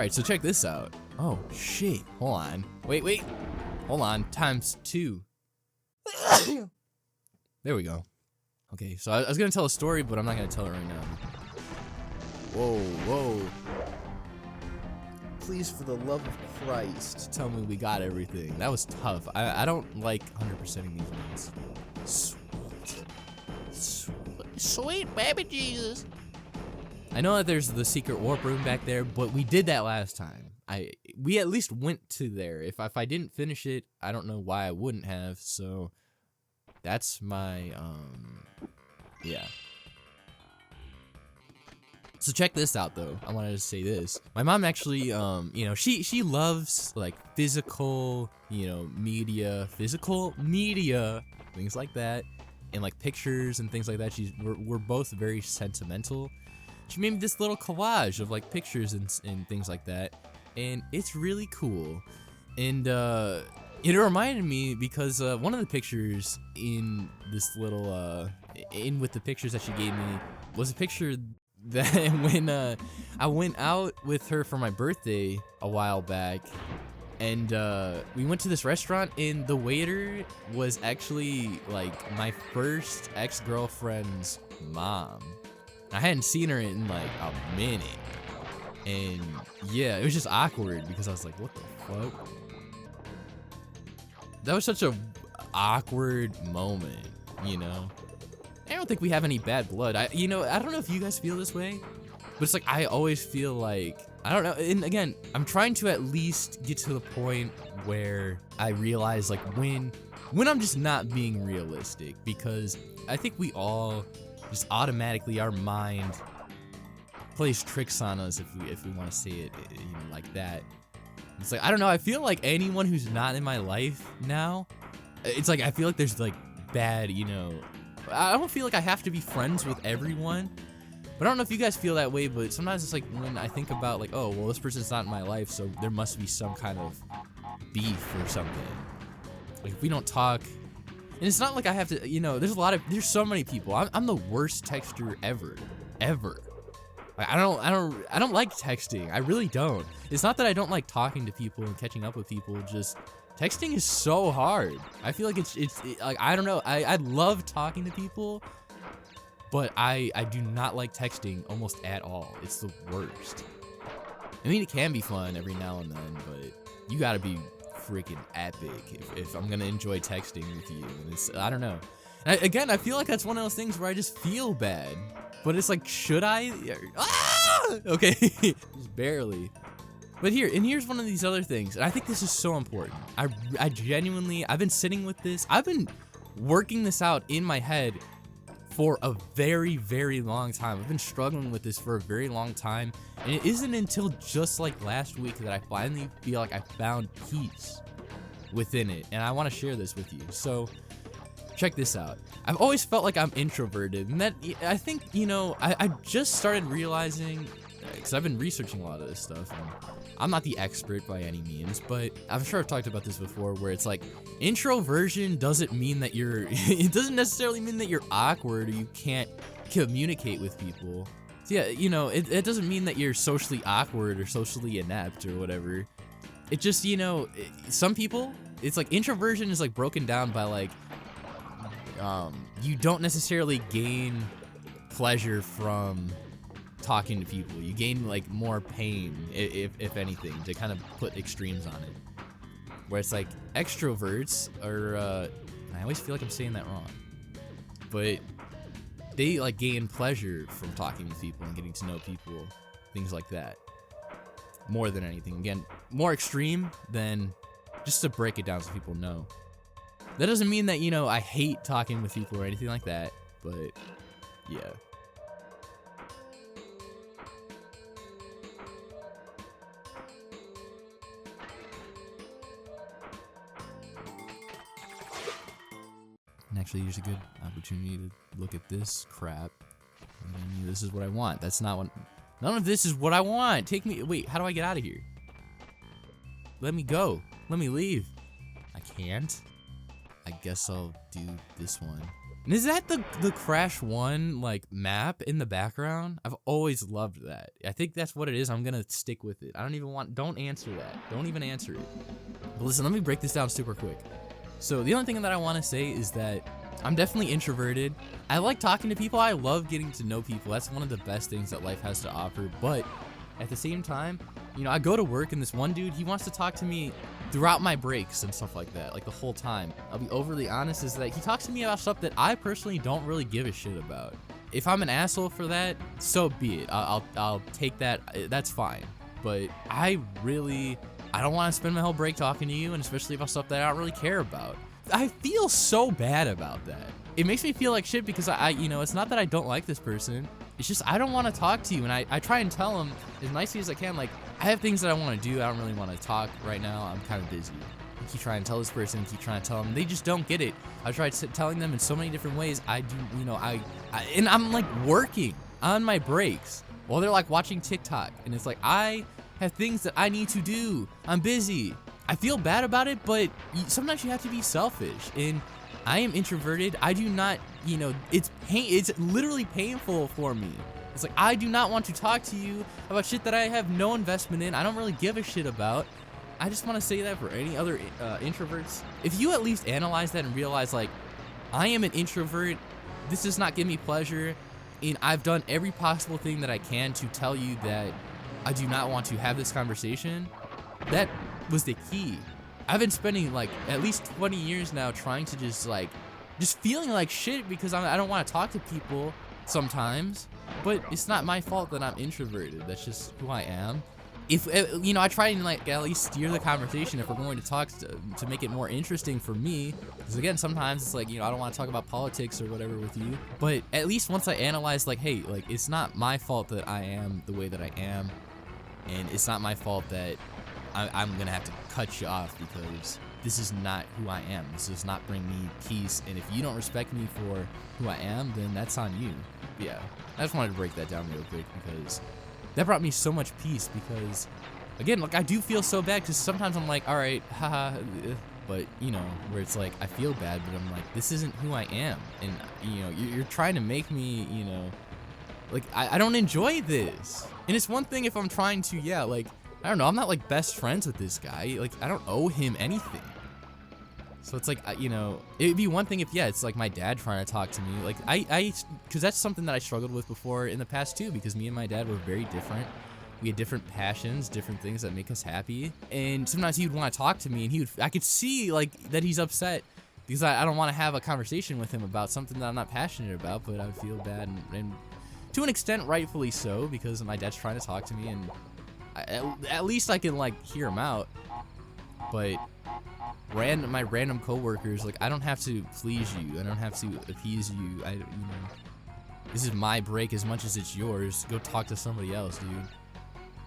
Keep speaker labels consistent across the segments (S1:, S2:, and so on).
S1: Alright, so check this out. Oh, shit. Hold on. Wait. Hold on. ×2. There we go. Okay, so I was gonna tell a story, but I'm not gonna tell it right now. Whoa. Please, for the love of Christ, tell me we got everything. That was tough. I don't like 100%ing these ones. Sweet baby Jesus. I know that there's the secret warp room back there, but we did that last time. We at least went to there. If I didn't finish it, I don't know why I wouldn't have. So that's my yeah. So check this out though. I wanted to say this. My mom actually you know, she loves like physical media, things like that, and like pictures and things like that. We're both very sentimental. She made me this little collage of like pictures and things like that, and it's really cool. And it reminded me because one of the pictures in this little with the pictures that she gave me was a picture that when I went out with her for my birthday a while back, and we went to this restaurant, and the waiter was actually like my first ex-girlfriend's mom. I hadn't seen her in like a minute, and yeah, it was just awkward because I was like, what the fuck? That was such a awkward moment, you know? I don't think we have any bad blood. I don't know if you guys feel this way, but it's like I always feel like, I don't know, and again, I'm trying to at least get to the point where I realize like when I'm just not being realistic, because I think we all just automatically, our mind plays tricks on us if we want to say it like that. It's like, I don't know, I feel like anyone who's not in my life now, it's like I feel like there's like bad, I don't feel like I have to be friends with everyone, but I don't know if you guys feel that way, but sometimes it's like when I think about like, oh, well, this person's not in my life, so there must be some kind of beef or something. Like if we don't talk, and it's not like I have to, there's so many people. I'm the worst texter ever. Like, I don't like texting. I really don't. It's not that I don't like talking to people and catching up with people, just texting is so hard. I feel like it's like, I don't know. I love talking to people, but I do not like texting almost at all. It's the worst. I mean, it can be fun every now and then, but you gotta be freaking epic if I'm gonna enjoy texting with you. And it's, I don't know. Again, I feel like that's one of those things where I just feel bad, but it's like, should I? Ah! Okay, just barely. But here's one of these other things, and I think this is so important. I genuinely, I've been sitting with this. I've been working this out in my head for a very, very long time. I've been struggling with this for a very long time, and it isn't until just like last week that I finally feel like I found peace within it, and I want to share this with you. So check this out. I've always felt like I'm introverted, and that, I think, I just started realizing, because I've been researching a lot of this stuff, and I'm not the expert by any means, but I'm sure I've talked about this before, where it's like, introversion doesn't mean that it doesn't necessarily mean that you're awkward or you can't communicate with people. So yeah, it doesn't mean that you're socially awkward or socially inept or whatever. It just, some people, it's like introversion is like broken down by like, you don't necessarily gain pleasure from talking to people. You gain like more pain, if anything, to kind of put extremes on it. Where it's like extroverts are, I always feel like I'm saying that wrong, but they like gain pleasure from talking to people and getting to know people, things like that, more than anything. Again, more extreme than, just to break it down so people know. That doesn't mean that, I hate talking with people or anything like that, but yeah. And actually, here's a good opportunity to look at this crap. This is what I want. That's not what... None of this is what I want. Take me... Wait, how do I get out of here? Let me go. Let me leave. I can't. I guess I'll do this one. And is that the Crash 1 like map in the background? I've always loved that. I think that's what it is. I'm gonna stick with it. Don't answer that. Don't even answer it. But listen, let me break this down super quick. So the only thing that I want to say is that I'm definitely introverted. I like talking to people. I love getting to know people. That's one of the best things that life has to offer. But at the same time, you know, I go to work and this one dude, he wants to talk to me throughout my breaks and stuff like that, like the whole time. I'll be overly honest, is that he talks to me about stuff that I personally don't really give a shit about. If I'm an asshole for that, so be it. I'll take that. That's fine. But I don't want to spend my whole break talking to you, and especially about stuff that I don't really care about. I feel so bad about that. It makes me feel like shit because you know, it's not that I don't like this person. It's just I don't want to talk to you, and I try and tell him as nicely as I can, like, I have things that I want to do. I don't really want to talk right now. I'm kind of busy. I keep trying to tell this person, keep trying to tell them. They just don't get it. I tried telling them in so many different ways. I do, you know, and I'm like working on my breaks while they're like watching TikTok, and it's like I have things that I need to do. I'm busy. I feel bad about it, but sometimes you have to be selfish, and I am introverted. I do not, you know, it's literally painful for me. It's like, I do not want to talk to you about shit that I have no investment in. I don't really give a shit about. I just want to say that for any other introverts. If you at least analyze that and realize, like, I am an introvert, this does not give me pleasure, and I've done every possible thing that I can to tell you that I do not want to have this conversation, that was the key. I've been spending like at least 20 years now trying to just feeling like shit because I don't want to talk to people sometimes, but it's not my fault that I'm introverted. That's just who I am. If you know, I try and like at least steer the conversation if we're going to talk to make it more interesting for me, because again, sometimes it's like, you know, I don't want to talk about politics or whatever with you, but at least once I analyze, like, hey, like, it's not my fault that I am the way that I am, and it's not my fault that I'm gonna have to cut you off because this is not who I am. This does not bring me peace, and if you don't respect me for who I am, then that's on you. Yeah, I just wanted to break that down real quick because that brought me so much peace. Because again, like, I do feel so bad because sometimes I'm like, all right, haha, but you know, where it's like I feel bad, but I'm like, this isn't who I am, and you know, you're trying to make me, you know, like I don't enjoy this. And it's one thing if I'm trying to, yeah, like, I don't know, I'm not like best friends with this guy. Like, I don't owe him anything. So it's like, you know, it'd be one thing if, yeah, it's like my dad trying to talk to me. Like, because that's something that I struggled with before in the past too, because me and my dad were very different. We had different passions, different things that make us happy. And sometimes he would want to talk to me, and I could see like that he's upset because I don't want to have a conversation with him about something that I'm not passionate about, but I would feel bad, and to an extent, rightfully so, because my dad's trying to talk to me, and at least I can like hear him out. But my random coworkers, like, I don't have to please you. I don't have to appease you. You know, this is my break as much as it's yours. Go talk to somebody else, dude.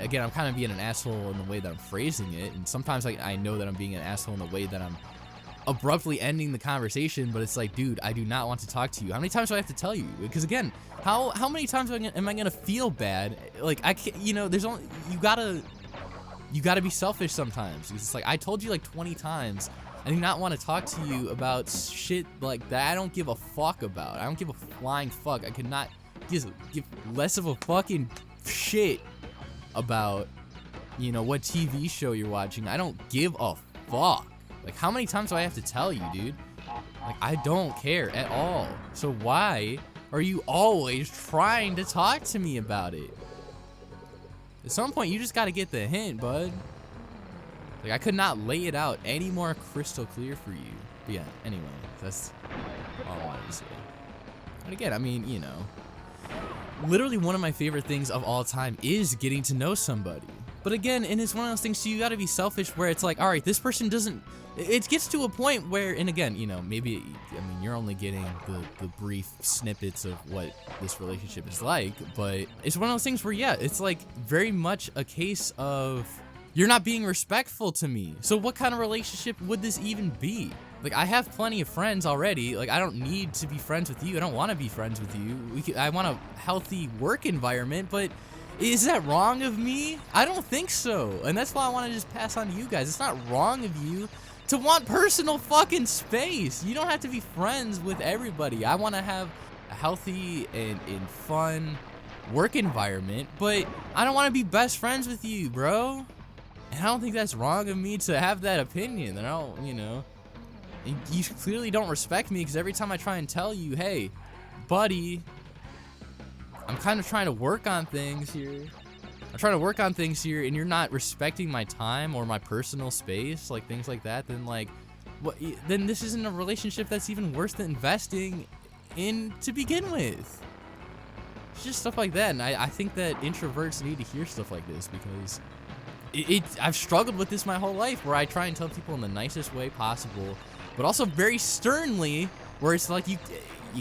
S1: Again, I'm kind of being an asshole in the way that I'm phrasing it, and sometimes I know that I'm being an asshole in the way that I'm abruptly ending the conversation, but it's like, dude, I do not want to talk to you. How many times do I have to tell you? Because again, how many times am I gonna feel bad? Like, I can't, you know, there's only, you gotta be selfish sometimes. It's like, I told you like 20 times, I do not want to talk to you about shit like that I don't give a fuck about. I don't give a flying fuck. I could not give less of a fucking shit about, you know, what TV show you're watching. I don't give a fuck. Like, how many times do I have to tell you, dude? Like, I don't care at all. So why are you always trying to talk to me about it? At some point, you just gotta get the hint, bud. Like, I could not lay it out any more crystal clear for you. But yeah, anyway, that's all I wanted to say. But again, I mean, you know, literally one of my favorite things of all time is getting to know somebody. But again, and it's one of those things, so you gotta be selfish, where it's like, all right, this person doesn't, it gets to a point where, and again, you know, maybe, I mean, you're only getting the brief snippets of what this relationship is like, but it's one of those things where, yeah, it's like very much a case of, you're not being respectful to me. So what kind of relationship would this even be? Like, I have plenty of friends already. Like, I don't need to be friends with you. I don't want to be friends with you. I want a healthy work environment, but is that wrong of me? I don't think so. And that's why I want to just pass on to you guys. It's not wrong of you to want personal fucking space. You don't have to be friends with everybody. I want to have a healthy and fun work environment, but I don't want to be best friends with you, bro. And I don't think that's wrong of me to have that opinion. And I don't, you know, you clearly don't respect me because every time I try and tell you, hey, buddy, I'm kind of trying to work on things here. I'm trying to work on things here, and you're not respecting my time or my personal space, like things like that, then like, what? Then this isn't a relationship that's even worth the investing in to begin with. It's just stuff like that, and I think that introverts need to hear stuff like this because I've struggled with this my whole life, where I try and tell people in the nicest way possible, but also very sternly, where it's like you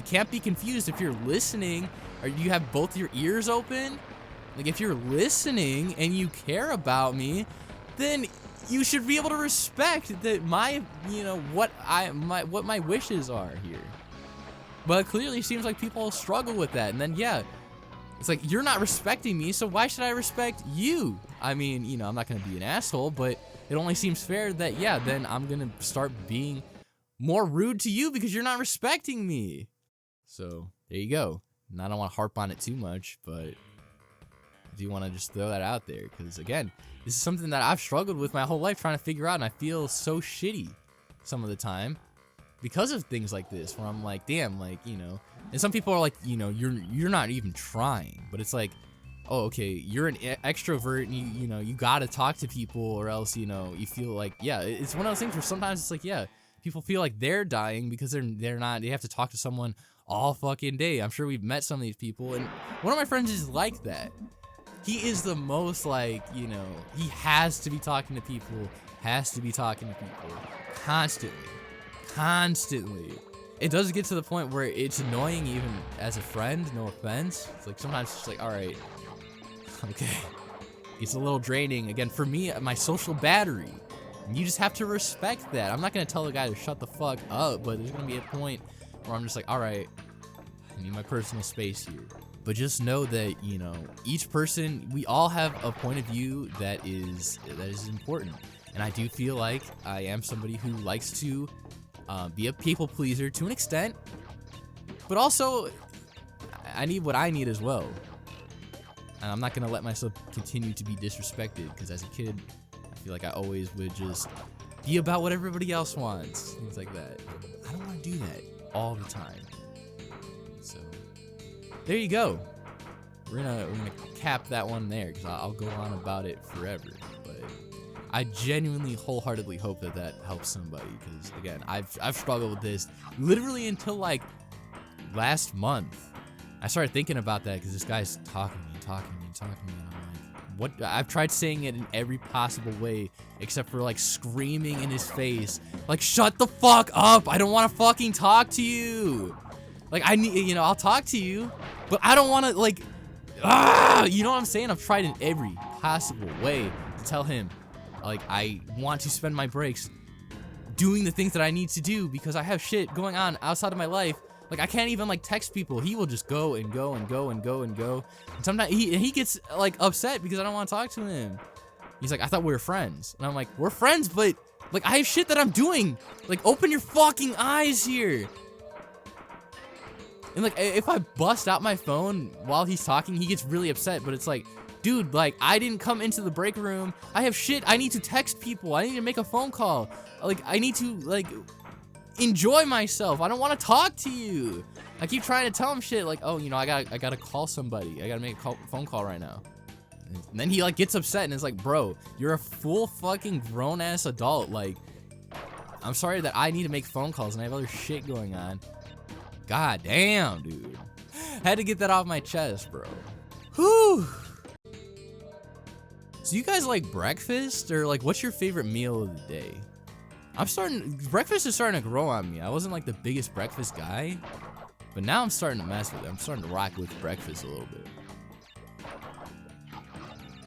S1: can't be confused if you're listening or you have both your ears open. Like, if you're listening and you care about me, then you should be able to respect that what my wishes are here. But it clearly seems like people struggle with that. And then, yeah, it's like, you're not respecting me, so why should I respect you? I mean, you know, I'm not going to be an asshole, but it only seems fair that, yeah, then I'm going to start being more rude to you because you're not respecting me. So, there you go. And I don't want to harp on it too much, but do you want to just throw that out there? Because again, this is something that I've struggled with my whole life trying to figure out, and I feel so shitty some of the time because of things like this, where I'm like, damn, like, you know, and some people are like, you know, you're not even trying, but it's like, oh, okay, you're an extrovert, and you know, you gotta talk to people, or else, you know, you feel like, yeah, it's one of those things where sometimes it's like, yeah, people feel like they're dying because they have to talk to someone all fucking day. I'm sure we've met some of these people, and one of my friends is like that. He is the most, like, you know, he has to be talking to people, constantly. It does get to the point where it's annoying even as a friend, no offense. It's like, sometimes it's just like, all right, okay. It's a little draining. Again, for me, my social battery. And you just have to respect that. I'm not going to tell the guy to shut the fuck up, but there's going to be a point where I'm just like, all right, I need my personal space here. But just know that, you know, each person, we all have a point of view that is important. And I do feel like I am somebody who likes to be a people pleaser to an extent, but also I need what I need as well. And I'm not going to let myself continue to be disrespected, because as a kid, I feel like I always would just be about what everybody else wants, things like that. I don't want to do that all the time. So there you go. We're gonna cap that one there, because I'll go on about it forever. But I genuinely, wholeheartedly hope that helps somebody, because again, I've struggled with this literally until like last month. I started thinking about that because this guy's talking to me, and I'm like, what? I've tried saying it in every possible way except for like screaming in his face, like, shut the fuck up! I don't want to fucking talk to you. Like, I need, you know, I'll talk to you, but I don't want to, like, you know what I'm saying? I've tried in every possible way to tell him, like, I want to spend my breaks doing the things that I need to do because I have shit going on outside of my life. Like, I can't even, like, text people. He will just go and go and go and go and go. And sometimes he gets, like, upset because I don't want to talk to him. He's like, I thought we were friends. And I'm like, we're friends, but, like, I have shit that I'm doing. Like, open your fucking eyes here. And, like, if I bust out my phone while he's talking, he gets really upset. But it's like, dude, like, I didn't come into the break room. I have shit. I need to text people. I need to make a phone call. Like, I need to, like, enjoy myself. I don't want to talk to you. I keep trying to tell him shit like, oh, you know, I gotta call somebody. I gotta make a phone call right now. And then he, like, gets upset and is like, bro, you're a full fucking grown-ass adult. Like, I'm sorry that I need to make phone calls and I have other shit going on. God damn, dude. Had to get that off my chest, bro. Whew. So you guys like breakfast, or like what's your favorite meal of the day? Breakfast is starting to grow on me. I wasn't like the biggest breakfast guy, but now I'm starting to mess with it. I'm starting to rock with breakfast a little bit.